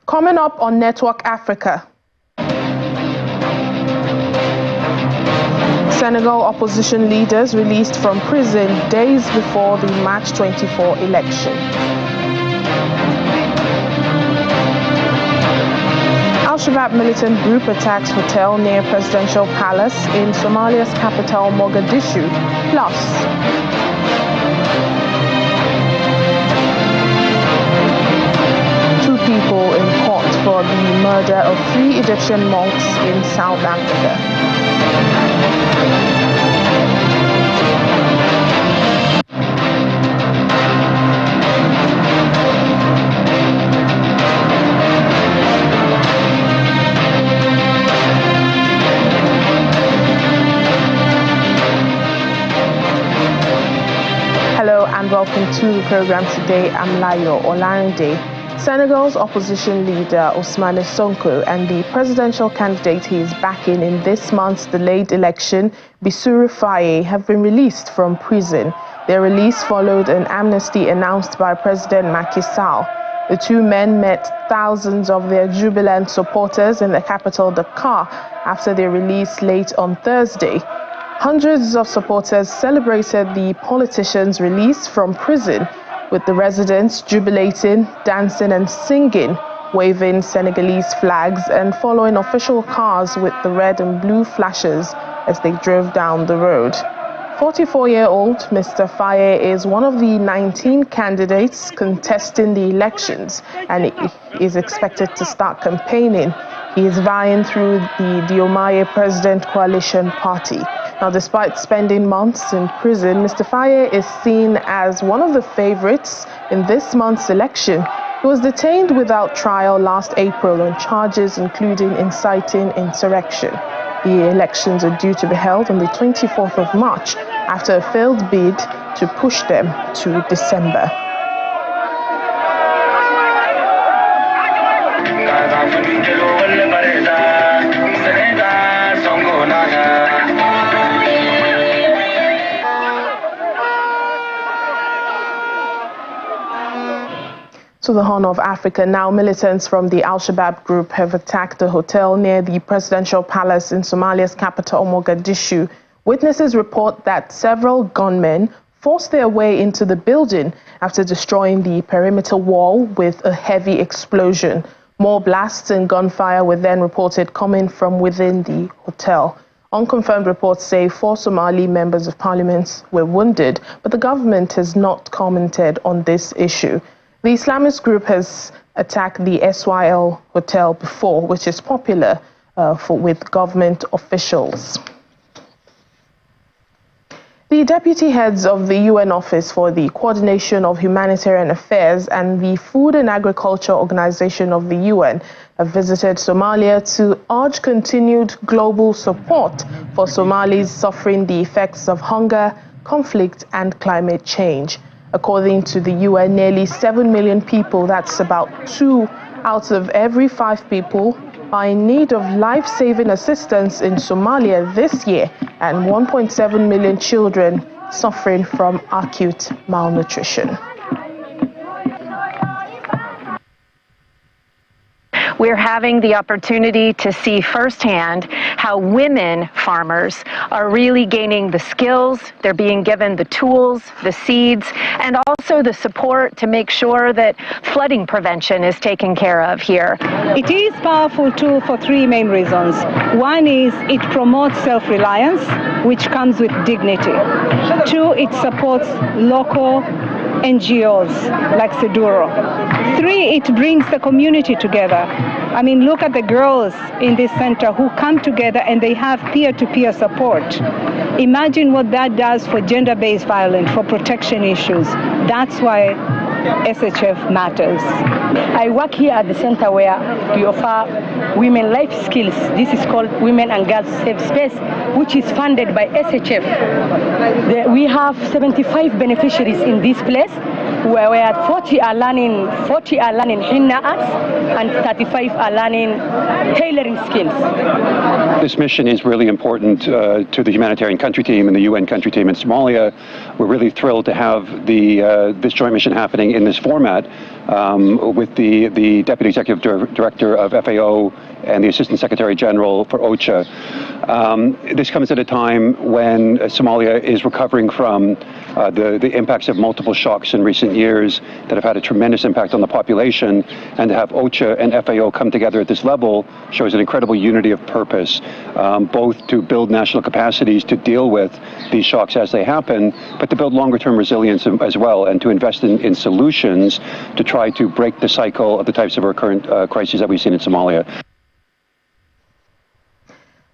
Coming up on Network Africa. Senegal opposition leaders released from prison days before the March 24 election. Al-Shabab militant group attacks hotel near presidential palace in Somalia's capital Mogadishu. Plus, people in court for the murder of 3 Egyptian monks in South Africa. Hello and welcome to the program today. I'm Layo Olarinde. Senegal's opposition leader Ousmane Sonko and the presidential candidate he is backing in this month's delayed election, Bassirou Faye, have been released from prison. Their release followed an amnesty announced by President Macky Sall. The two men met thousands of their jubilant supporters in the capital Dakar after their release late on Thursday. Hundreds of supporters celebrated the politician's release from prison, with the residents jubilating, dancing and singing, waving Senegalese flags and following official cars with the red and blue flashes as they drove down the road. 44-year-old Mr. Faye is one of the 19 candidates contesting the elections and is expected to start campaigning. He is vying through the Diomaye President Coalition Party. Now, despite spending months in prison, Mr. Faye is seen as one of the favorites in this month's election. He was detained without trial last April on charges including inciting insurrection. The elections are due to be held on the 24th of March after a failed bid to push them to December. To the Horn of Africa now, militants from the Al-Shabab group have attacked a hotel near the presidential palace in Somalia's capital, Mogadishu. Witnesses report that several gunmen forced their way into the building after destroying the perimeter wall with a heavy explosion. More blasts and gunfire were then reported coming from within the hotel. Unconfirmed reports say 4 Somali members of parliament were wounded, but the government has not commented on this issue. The Islamist group has attacked the SYL hotel before, which is popular with government officials. The deputy heads of the UN Office for the Coordination of Humanitarian Affairs and the Food and Agriculture Organization of the UN have visited Somalia to urge continued global support for Somalis suffering the effects of hunger, conflict and climate change. According to the UN, nearly 7 million people, that's about 2 out of every 5 people, are in need of life-saving assistance in Somalia this year, and 1.7 million children suffering from acute malnutrition. We're having the opportunity to see firsthand how women farmers are really gaining the skills, they're being given the tools, the seeds, and also the support to make sure that flooding prevention is taken care of here. It is a powerful tool for 3 main reasons. One is it promotes self-reliance, which comes with dignity. 2, it supports local NGOs like Seduro. 3, it brings the community together. I mean, look at the girls in this center who come together and they have peer-to-peer support. Imagine what that does for gender-based violence, for protection issues. That's why SHF matters. I work here at the center where we offer women life skills. This is called Women and Girls Safe Space, which is funded by SHF. We have 75 beneficiaries in this place. where 40 are learning henna arts and 35 are learning tailoring skills. This mission is really important to the humanitarian country team and the UN country team in Somalia. We're really thrilled to have this joint mission happening in this format with the Deputy Executive Director of FAO and the Assistant Secretary General for OCHA. This comes at a time when Somalia is recovering from the impacts of multiple shocks in recent years that have had a tremendous impact on the population, and to have OCHA and FAO come together at this level shows an incredible unity of purpose, both to build national capacities to deal with these shocks as they happen, but to build longer-term resilience as well, and to invest in solutions to try to break the cycle of the types of recurrent crises that we've seen in Somalia.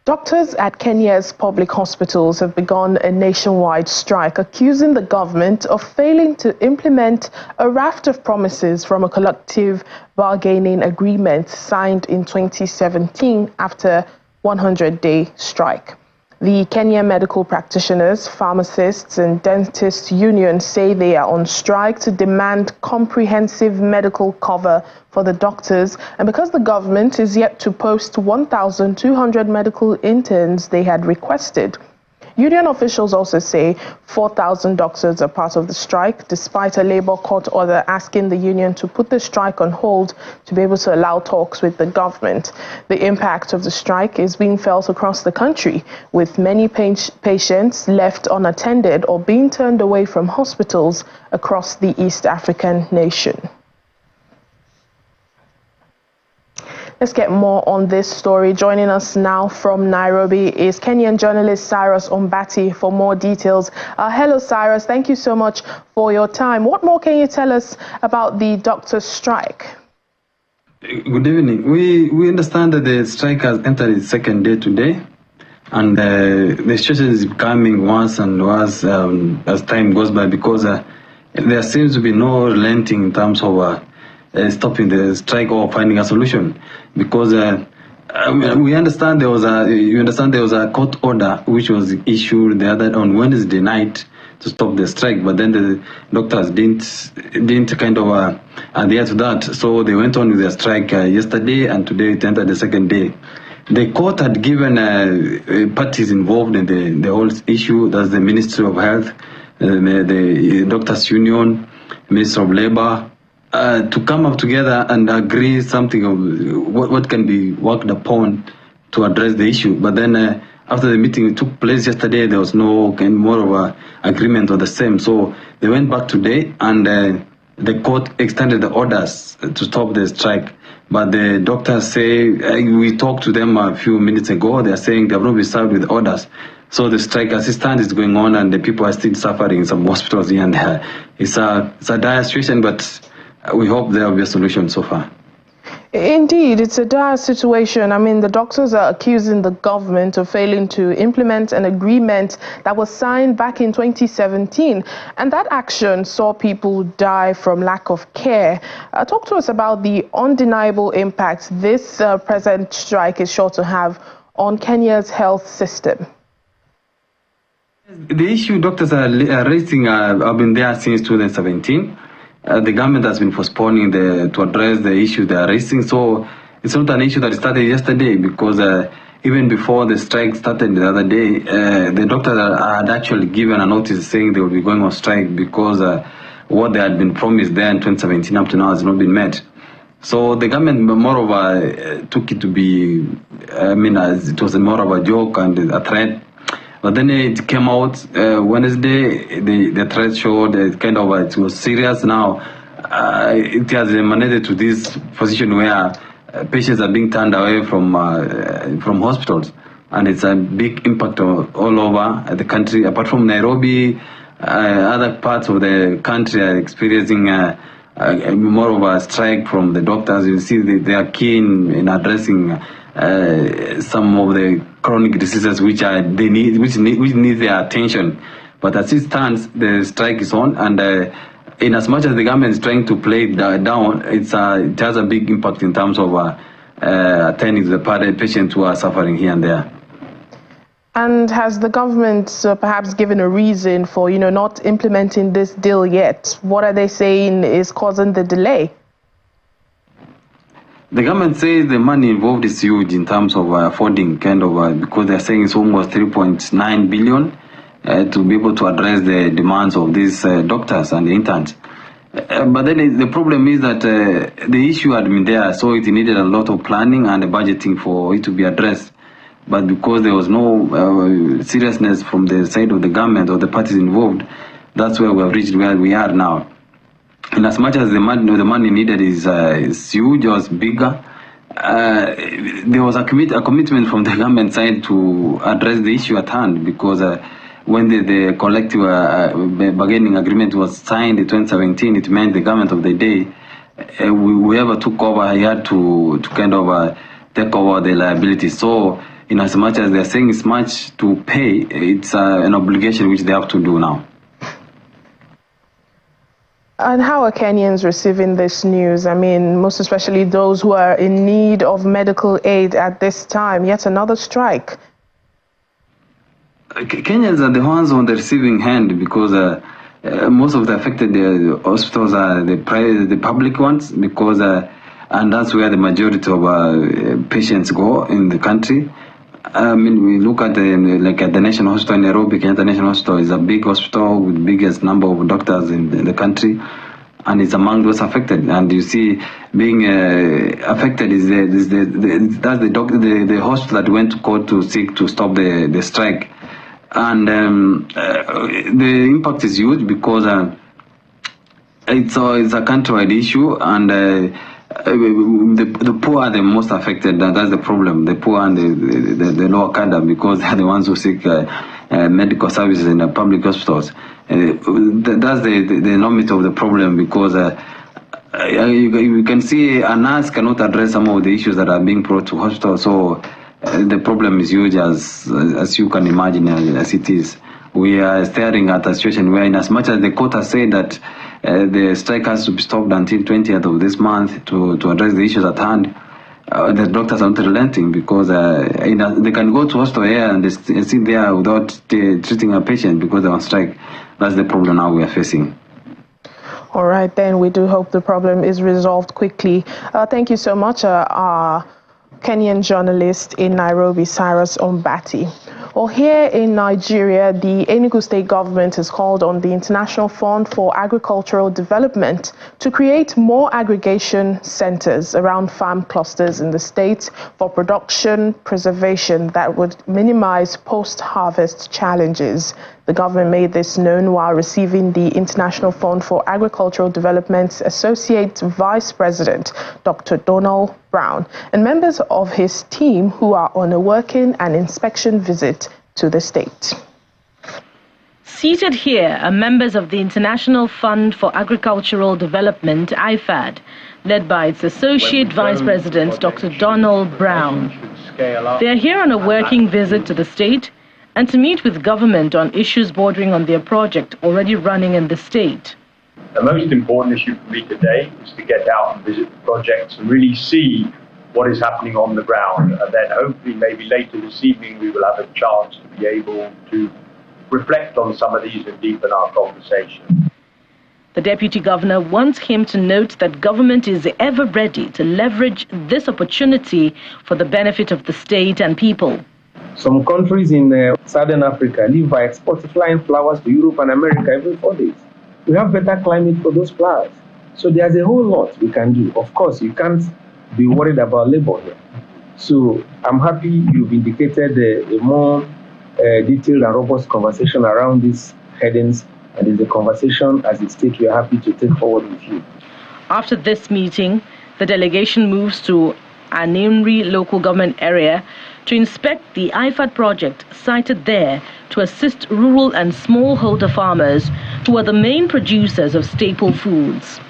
Doctors at Kenya's public hospitals have begun a nationwide strike, accusing the government of failing to implement a raft of promises from a collective bargaining agreement signed in 2017 after 100-day strike. The Kenya Medical Practitioners, Pharmacists and Dentists Union say they are on strike to demand comprehensive medical cover for the doctors, and because the government is yet to post 1,200 medical interns they had requested. Union officials also say 4,000 doctors are part of the strike, despite a labor court order asking the union to put the strike on hold to be able to allow talks with the government. The impact of the strike is being felt across the country, with many patients left unattended or being turned away from hospitals across the East African nation. Let's get more on this story. Joining us now from Nairobi is Kenyan journalist Cyrus Ombati for more details. Hello, Cyrus. Thank you so much for your time. What more can you tell us about the doctors' strike? Good evening. We understand that the strike has entered its second day today, and the situation is becoming worse and worse as time goes by, because there seems to be no relenting in terms of stopping the strike or finding a solution, because we understand there was a court order which was issued on Wednesday night to stop the strike, but then the doctors didn't kind of adhere to that, so they went on with their strike yesterday, and today it entered the second day. The court had given parties involved in the whole issue, that's the Ministry of Health, the Doctors Union, Ministry of Labor, to come up together and agree something of what can be worked upon to address the issue. But then after the meeting took place yesterday, there was no more of a agreement on the same. So they went back today, and the court extended the orders to stop the strike. But the doctors say, we talked to them a few minutes ago, they are saying they have not been served with orders. So the strike assistance is going on, and the people are still suffering in some hospitals here and there. It's a dire situation, but we hope there will be a solution so far. Indeed, it's a dire situation. I mean, the doctors are accusing the government of failing to implement an agreement that was signed back in 2017. And that action saw people die from lack of care. Talk to us about the undeniable impact this present strike is sure to have on Kenya's health system. The issue doctors are raising have been there since 2017. The government has been postponing to address the issue they are raising. So it's not an issue that started yesterday, because even before the strike started the other day, the doctors had actually given a notice saying they would be going on strike, because what they had been promised there in 2017 up to now has not been met. So the government took it to be, it was more of a joke and a threat. But then it came out Wednesday, the threat showed it was serious now. It has emanated to this position where patients are being turned away from hospitals. And it's a big impact all over the country. Apart from Nairobi, other parts of the country are experiencing more of a strike from the doctors. You see, they are keen in addressing some of the chronic diseases which need their attention. But as it stands, the strike is on, and in as much as the government is trying to play it down, it has a big impact in terms of attending to the patients who are suffering here and there. And has the government perhaps given a reason for, not implementing this deal yet? What are they saying is causing the delay? The government says the money involved is huge in terms of funding, because they're saying it's almost 3.9 billion to be able to address the demands of these doctors and the interns. But then the problem is that the issue had been there, so it needed a lot of planning and budgeting for it to be addressed. But because there was no seriousness from the side of the government or the parties involved, that's where we have reached where we are now. And as much as the money needed is huge or bigger, there was a commitment from the government side to address the issue at hand, because when the collective bargaining agreement was signed in 2017, it meant the government of the day, whoever took over, he had to take over the liability. So, in as much as they're saying it's much to pay, it's an obligation which they have to do now. And how are Kenyans receiving this news? I mean, most especially those who are in need of medical aid at this time. Yet another strike. Kenyans are the ones on the receiving end, because most of the affected hospitals are the public ones, because and that's where the majority of patients go in the country. I mean, we look at the National Hospital in Nairobi. Kenyatta National Hospital is a big hospital with the biggest number of doctors in the country, and it's among those affected. And you see, being affected is the hospital that went to court to seek to stop the strike. And the impact is huge, because it's a countrywide issue, and the poor are the most affected. That's the problem. The poor and the lower cadre, because they're the ones who seek medical services in the public hospitals. That's the enormity of the problem, because you can see a nurse cannot address some of the issues that are being brought to hospitals. So the problem is huge, as you can imagine, as it is. We are staring at a situation where, in as much as the court has said that the strike has to be stopped until 20th of this month to address the issues at hand, the doctors are not relenting, because they can go to hospital here and they sit there without treating a patient because they're on strike. That's the problem now we are facing. All right, then we do hope the problem is resolved quickly. Thank you so much, our Kenyan journalist in Nairobi, Cyrus Ombati. Well, here in Nigeria, the Enugu State government has called on the International Fund for Agricultural Development to create more aggregation centers around farm clusters in the state for production preservation that would minimize post-harvest challenges. The government made this known while receiving the International Fund for Agricultural Development's Associate Vice President, Dr. Donald Brown, and members of his team who are on a working and inspection visit to the state. Seated here are members of the International Fund for Agricultural Development, IFAD, led by its Associate Vice President, Dr. Donald Brown. They are here on a working visit to the state and to meet with government on issues bordering on their project already running in the state. The most important issue for me today is to get out and visit the projects and really see what is happening on the ground. And then hopefully maybe later this evening we will have a chance to be able to reflect on some of these and deepen our conversation. The Deputy Governor wants him to note that government is ever ready to leverage this opportunity for the benefit of the state and people. Some countries in Southern Africa live by exporting flying flowers to Europe and America every 4 days. We have better climate for those flowers. So there's a whole lot we can do. Of course, you can't be worried about labor here. So I'm happy you've indicated a more detailed and robust conversation around these headings, and it's a conversation as a state we are happy to take forward with you. After this meeting, the delegation moves to Aninri local government area to inspect the IFAD project sited there to assist rural and smallholder farmers who are the main producers of staple foods.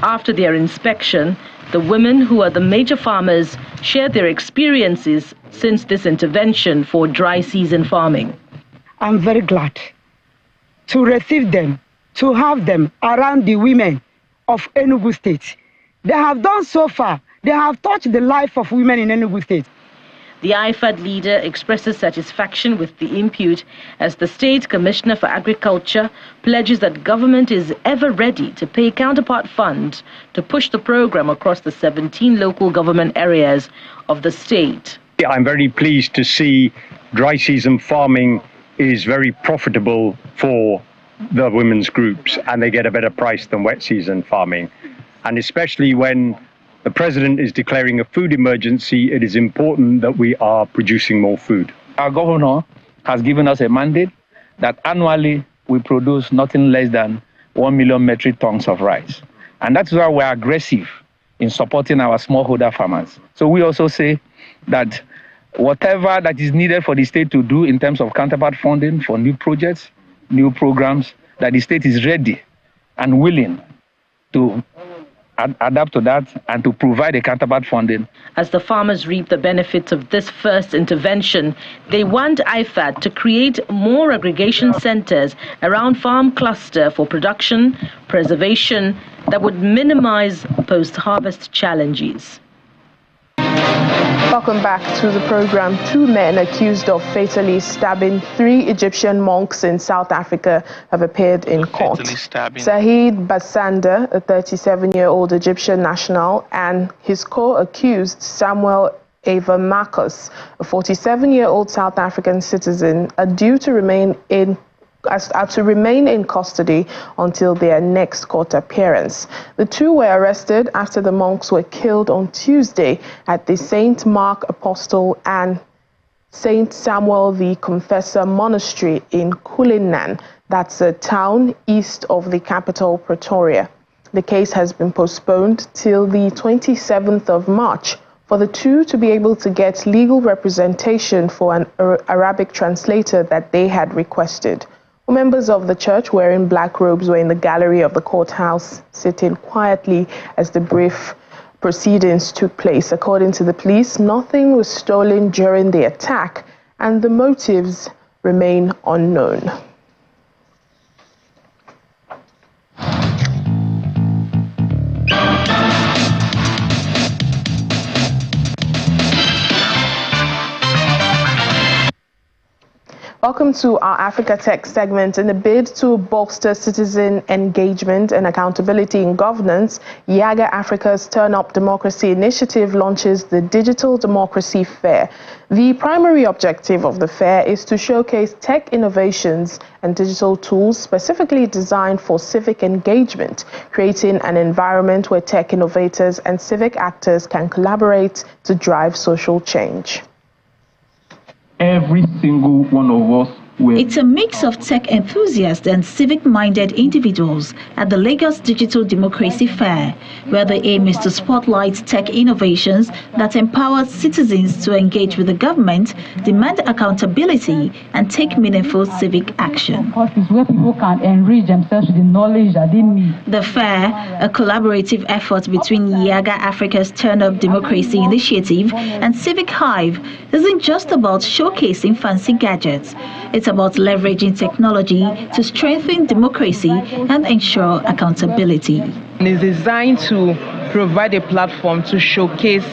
After their inspection, the women who are the major farmers shared their experiences since this intervention for dry season farming. I'm very glad to receive them, to have them around the women of Enugu State. They have done so far. They have touched the life of women in Enugu State. The IFAD leader expresses satisfaction with the input as the State Commissioner for Agriculture pledges that government is ever ready to pay counterpart funds to push the program across the 17 local government areas of the state. I'm very pleased to see dry season farming is very profitable for the women's groups, and they get a better price than wet season farming. And especially when the president is declaring a food emergency, it is important that we are producing more food. Our governor has given us a mandate that annually we produce nothing less than 1 million metric tons of rice. And that's why we're aggressive in supporting our smallholder farmers. So we also say that whatever that is needed for the state to do in terms of counterpart funding for new projects, new programs, that the state is ready and willing to adapt to that and to provide a counterpart funding. As the farmers reap the benefits of this first intervention, they want IFAD to create more aggregation centers around farm cluster for production, preservation that would minimize post-harvest challenges. Welcome back to the program. 2 men accused of fatally stabbing 3 Egyptian monks in South Africa have appeared in court. Saheed Basanda, a 37-year-old Egyptian national, and his co-accused Samuel Ava Marcus, a 47-year-old South African citizen, are due to remain in custody until their next court appearance. The 2 were arrested after the monks were killed on Tuesday at the St. Mark Apostle and St. Samuel the Confessor Monastery in Cullinan. That's a town east of the capital, Pretoria. The case has been postponed till the 27th of March for the 2 to be able to get legal representation for an Arabic translator that they had requested. Members of the church wearing black robes were in the gallery of the courthouse, sitting quietly as the brief proceedings took place. According to the police, nothing was stolen during the attack, and the motives remain unknown. Welcome to our Africa Tech segment. In a bid to bolster citizen engagement and accountability in governance, Yaga Africa's Turn Up Democracy initiative launches the Digital Democracy Fair. The primary objective of the fair is to showcase tech innovations and digital tools specifically designed for civic engagement, creating an environment where tech innovators and civic actors can collaborate to drive social change. Every single one of us It's a mix of tech enthusiasts and civic-minded individuals at the Lagos Digital Democracy Fair, where the aim is to spotlight tech innovations that empower citizens to engage with the government, demand accountability, and take meaningful civic action. It's where people can enrich themselves with the knowledge that they need. The fair, a collaborative effort between Yaga Africa's Turn Up Democracy Initiative and Civic Hive, isn't just about showcasing fancy gadgets. It's about leveraging technology to strengthen democracy and ensure accountability. It's designed to provide a platform to showcase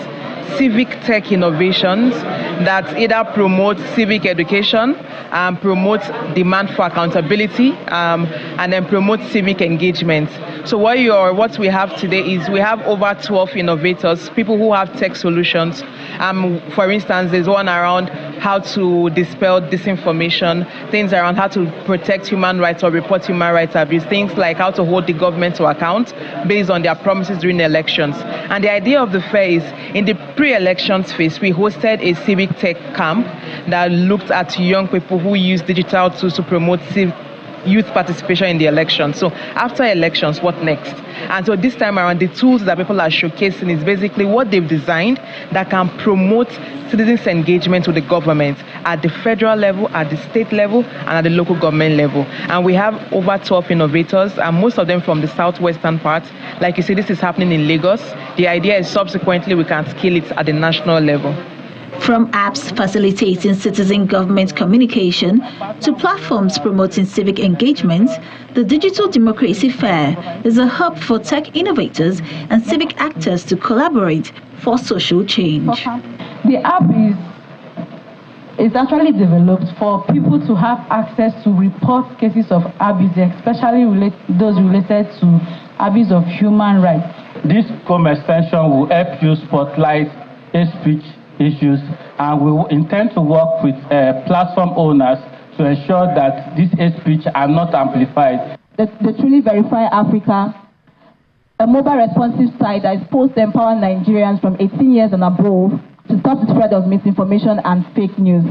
civic tech innovations that either promote civic education, promote demand for accountability, and then promote civic engagement. So what we have today is we have over 12 innovators, people who have tech solutions. For instance, there's one around how to dispel disinformation, things around how to protect human rights or report human rights abuse, things like how to hold the government to account based on their promises during the elections. And the idea of the fair is, in the pre-elections phase, we hosted a civic tech camp that looked at young people who use digital tools to promote youth participation in the election. So after elections, what next? And so this time around, the tools that people are showcasing is basically what they've designed that can promote citizens' engagement with the government at the federal level, at the state level, and at the local government level. And we have over 12 innovators, and most of them from the southwestern part. Like you see, this is happening in Lagos. The idea is subsequently we can scale it at the national level. From apps facilitating citizen government communication to platforms promoting civic engagement, the Digital Democracy Fair is a hub for tech innovators and civic actors to collaborate for social change. The app is is actually developed for people to have access to report cases of abuse, especially those related to abuse of human rights. This Chrome extension will help you spotlight hate speech issues, and we will intend to work with platform owners to ensure that these hate speech are not amplified. The Truly Verify Africa, a mobile responsive site that is supposed to empower Nigerians from 18 years and above to stop the spread of misinformation and fake news,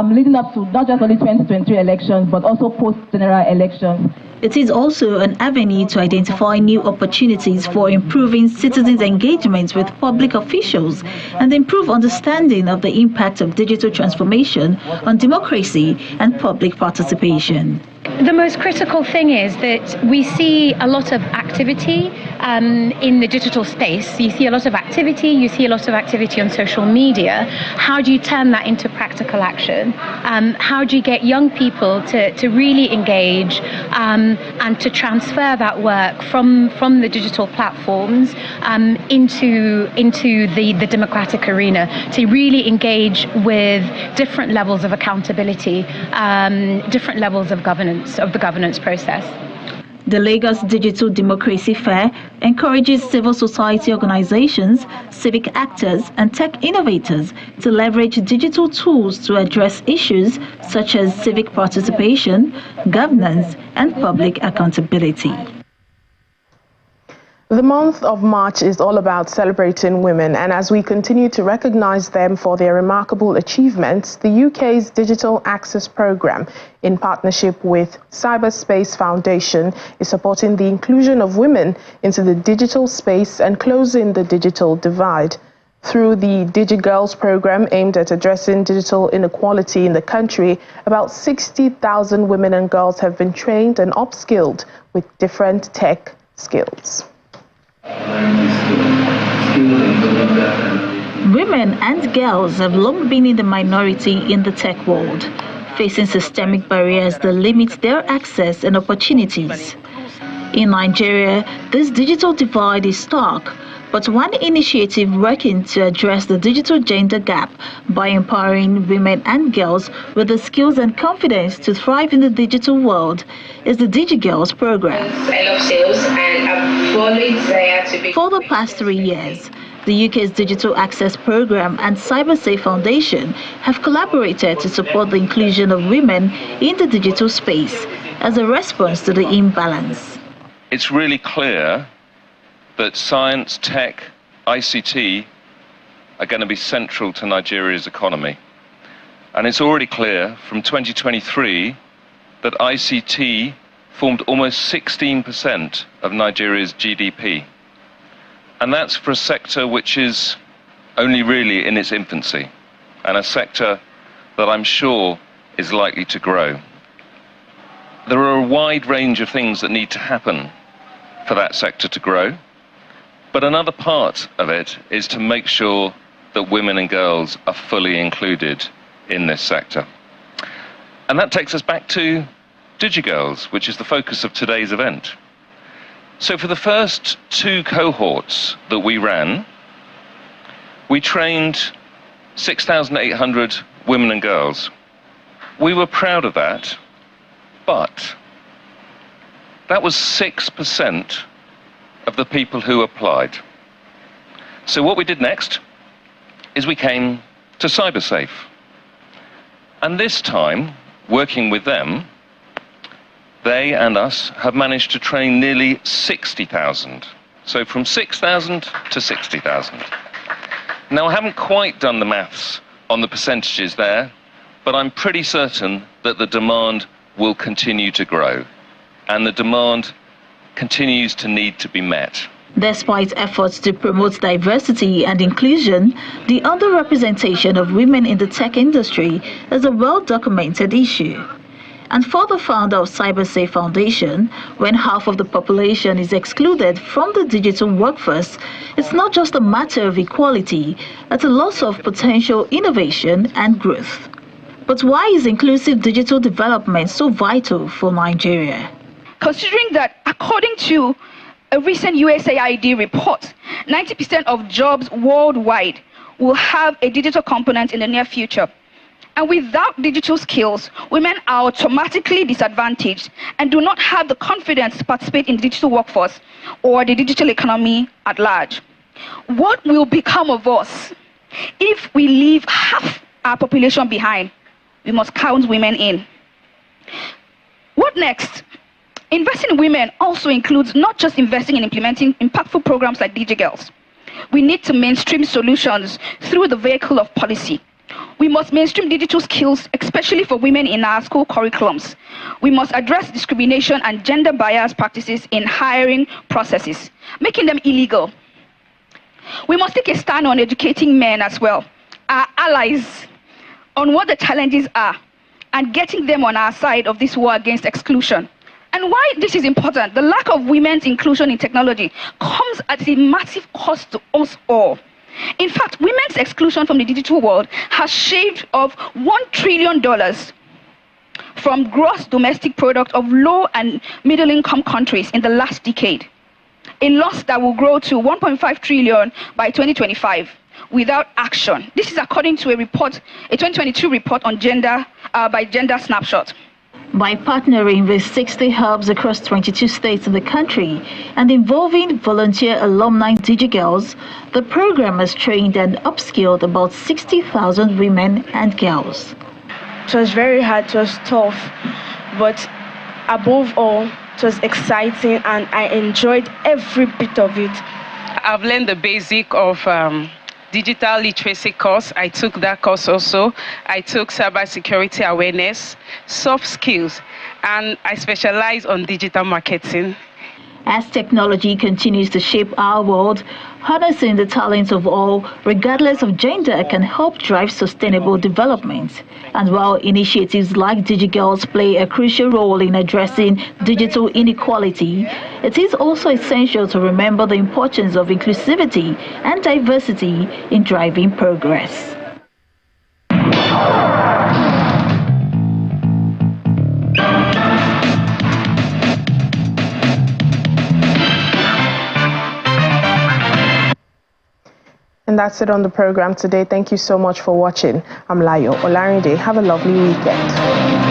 leading up to not just only 2023 elections, but also post-general elections. It is also an avenue to identify new opportunities for improving citizens' engagement with public officials and improve understanding of the impact of digital transformation on democracy and public participation. The most critical thing is that we see a lot of activity in the digital space. You see a lot of activity, on social media. How do you turn that into practical action? How do you get young people to really engage and to transfer that work from the digital platforms into the democratic arena, to really engage with different levels of accountability, different levels of governance, of the governance process. The Lagos Digital Democracy Fair encourages civil society organizations, civic actors, and tech innovators to leverage digital tools to address issues such as civic participation, governance, and public accountability. The month of March is all about celebrating women, and as we continue to recognize them for their remarkable achievements, the UK's Digital Access Programme, in partnership with Cyberspace Foundation, is supporting the inclusion of women into the digital space and closing the digital divide. Through the DigiGirls program aimed at addressing digital inequality in the country, about 60,000 women and girls have been trained and upskilled with different tech skills. Women and girls have long been in the minority in the tech world, facing systemic barriers that limit their access and opportunities. In Nigeria, this digital divide is stark, but one initiative working to address the digital gender gap by empowering women and girls with the skills and confidence to thrive in the digital world is the DigiGirls program. I love sales and I've always desired to be... For the past 3 years, the UK's Digital Access Programme and Cyberspace Foundation have collaborated to support the inclusion of women in the digital space as a response to the imbalance. It's really clear that science, tech, ICT are going to be central to Nigeria's economy. And it's already clear from 2023 that ICT formed almost 16% of Nigeria's GDP. And that's for a sector which is only really in its infancy, and a sector that I'm sure is likely to grow. There are a wide range of things that need to happen for that sector to grow. But another part of it is to make sure that women and girls are fully included in this sector. And that takes us back to DigiGirls, which is the focus of today's event. So for the first 2 cohorts that we ran, we trained 6,800 women and girls. We were proud of that, but that was 6% of the people who applied. So what we did next is we came to CyberSafe. And this time, working with them, they and us have managed to train nearly 60,000. So from 6,000 to 60,000. Now, I haven't quite done the maths on the percentages there, but I'm pretty certain that the demand will continue to grow. And the demand continues to need to be met. Despite efforts to promote diversity and inclusion, the underrepresentation of women in the tech industry is a well-documented issue. And for the founder of Cybersafe Foundation, when half of the population is excluded from the digital workforce, it's not just a matter of equality, it's a loss of potential innovation and growth. But why is inclusive digital development so vital for Nigeria? Considering that, according to a recent USAID report, 90% of jobs worldwide will have a digital component in the near future. And without digital skills, women are automatically disadvantaged and do not have the confidence to participate in the digital workforce or the digital economy at large. What will become of us if we leave half our population behind? We must count women in. What next? Investing in women also includes not just investing in implementing impactful programs like DJ Girls. We need to mainstream solutions through the vehicle of policy. We must mainstream digital skills, especially for women in our school curriculums. We must address discrimination and gender bias practices in hiring processes, making them illegal. We must take a stand on educating men as well, our allies, on what the challenges are, and getting them on our side of this war against exclusion. And why this is important, the lack of women's inclusion in technology comes at a massive cost to us all. In fact, women's exclusion from the digital world has shaved off $1 trillion from gross domestic product of low and middle income countries in the last decade. A loss that will grow to 1.5 trillion by 2025 without action. This is according to a report, a 2022 report on gender by Gender Snapshot. By partnering with 60 hubs across 22 states in the country and involving volunteer alumni DigiGirls, the program has trained and upskilled about 60,000 women and girls. It was very hard, it was tough, but above all, it was exciting and I enjoyed every bit of it. I've learned the basic of digital literacy course. I took that course also. I took cybersecurity awareness, soft skills, and I specialize on digital marketing. As technology continues to shape our world, harnessing the talents of all, regardless of gender, can help drive sustainable development. And while initiatives like DigiGirls play a crucial role in addressing digital inequality, it is also essential to remember the importance of inclusivity and diversity in driving progress. And that's it on the program today. Thank you so much for watching. I'm Layo Olarinde. Have a lovely weekend.